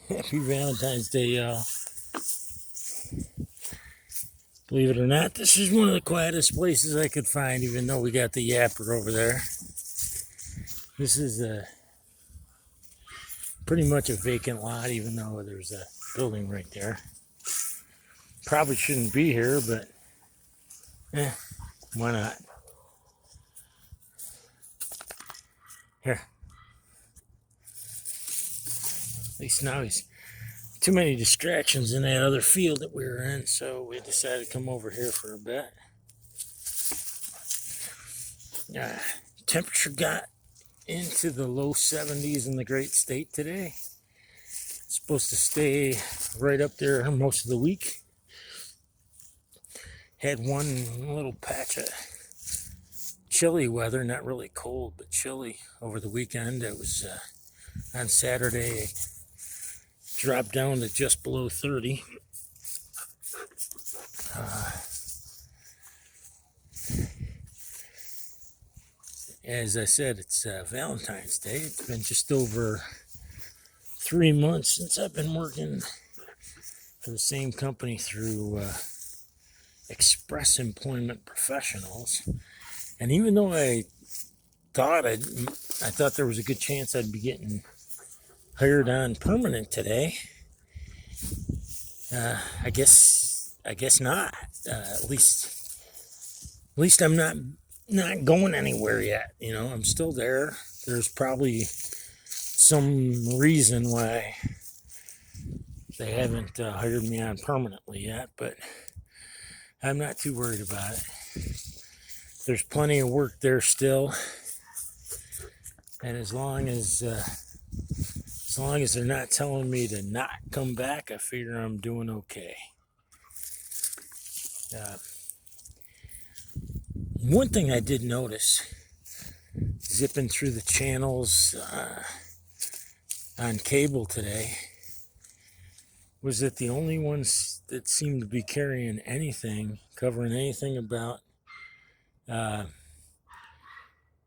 Happy Valentine's Day, y'all. Believe it or not, this is one of the quietest places I could find, even though we got the yapper over there. This is pretty much a vacant lot, even though there's a building right there. Probably shouldn't be here, but why not? Here. At least now he's too many distractions in that other field that we were in, so we decided to come over here for a bit. Temperature got into the low 70s in the great state today. It's supposed to stay right up there most of the week. Had one little patch of chilly weather, not really cold, but chilly over the weekend. It was on Saturday, dropped down to just below 30. As I said, it's Valentine's Day. It's been just over 3 months since I've been working for the same company through Express Employment Professionals. And even though I thought there was a good chance I'd be getting hired on permanent today, I guess not. At least I'm not going anywhere yet. You know, I'm still there. There's probably some reason why they haven't hired me on permanently yet, but I'm not too worried about it. There's plenty of work there still, and as long as they're not telling me to not come back, I figure I'm doing okay. One thing I did notice, zipping through the channels on cable today, was that the only ones that seemed to be covering anything about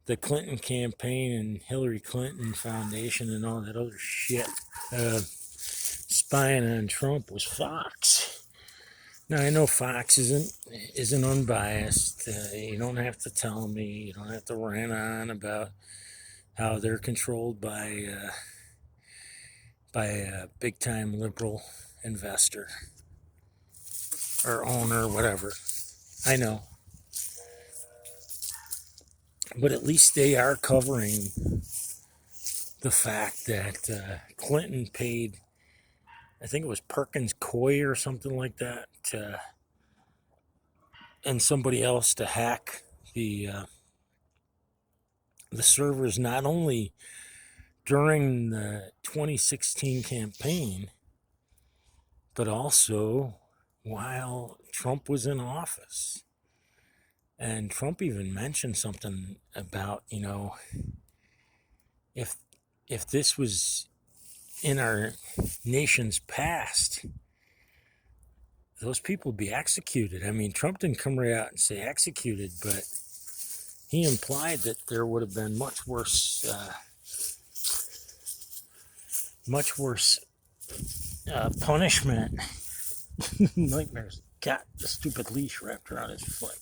the Clinton campaign and Hillary Clinton Foundation and all that other shit, spying on Trump, was Fox. Now, I know Fox isn't unbiased. You don't have to tell me. You don't have to rant on about how they're controlled by a big-time liberal investor or owner, whatever. I know. But at least they are covering the fact that Clinton paid, I think it was Perkins Coie or something like that, and somebody else to hack the servers, not only during the 2016 campaign, but also while Trump was in office. And Trump even mentioned something about, if this was in our nation's past, those people would be executed. I mean, Trump didn't come right out and say executed, but he implied that there would have been much worse punishment. Nightmares got the stupid leash wrapped around his foot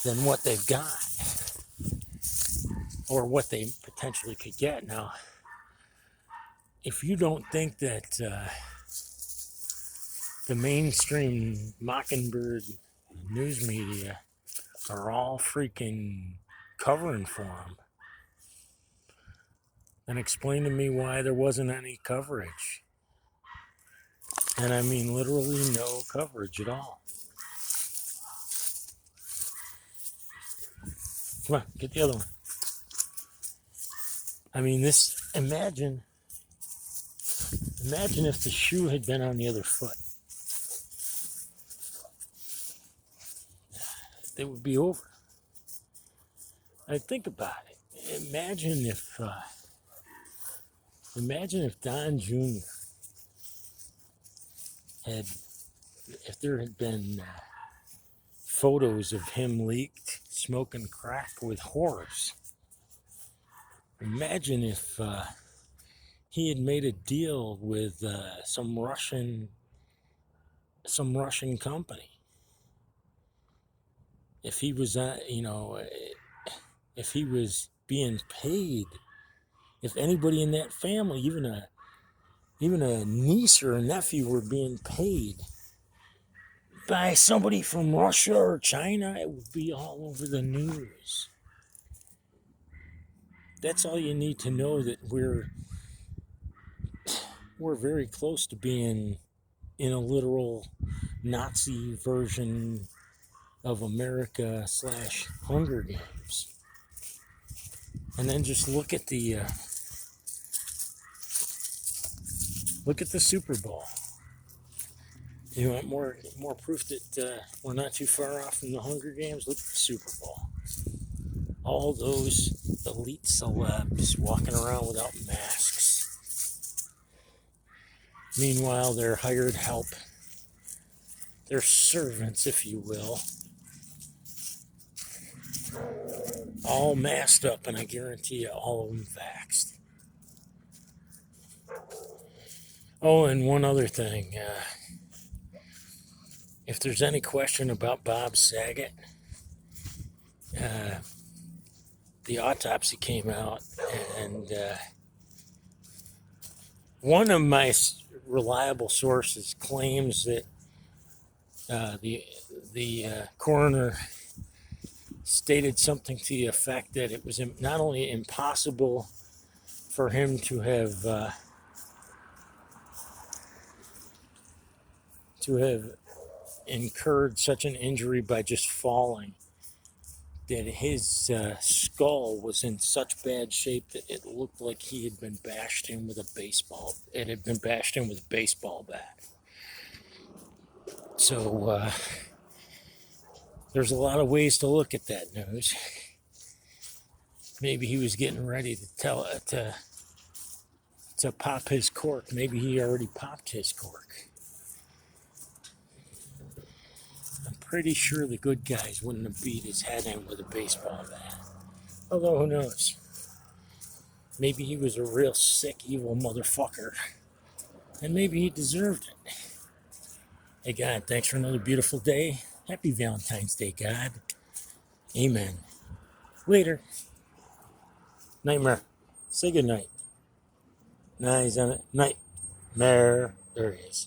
than what they've got, or what they potentially could get. Now, if you don't think that the mainstream Mockingbird news media are all freaking covering for him, then explain to me why there wasn't any coverage. And I mean literally no coverage at all. Come on, get the other one. I mean, imagine if the shoe had been on the other foot. It would be over. I think about it. Imagine if Don Jr. if there had been photos of him leaked smoking crack with whores. Imagine if he had made a deal with some Russian company. If he was, if he was being paid, if anybody in that family, even a niece or a nephew, were being paid by somebody from Russia or China, it would be all over the news. That's all you need to know, that we're very close to being in a literal Nazi version of America / Hunger Games. And then just look at the Super Bowl. You want more proof that we're not too far off from the Hunger Games? Look at the Super Bowl. All those elite celebs walking around without masks. Meanwhile, their hired help, their servants, if you will, all masked up, and I guarantee you all of them vaxxed. Oh, and one other thing. If there's any question about Bob Saget, the autopsy came out, and one of my reliable sources claims that the coroner stated something to the effect that it was not only impossible for him to have incurred such an injury by just falling, that his skull was in such bad shape that it looked like he had been bashed in with a baseball. It had been bashed in with a baseball bat. So there's a lot of ways to look at that news. Maybe he was getting ready to pop his cork. Maybe he already popped his cork. I'm pretty sure the good guys wouldn't have beat his head in with a baseball bat. Although, who knows? Maybe he was a real sick, evil motherfucker. And maybe he deserved it. Hey, God, thanks for another beautiful day. Happy Valentine's Day, God. Amen. Later. Nightmare. Say goodnight. Nice on it. Nightmare. There he is.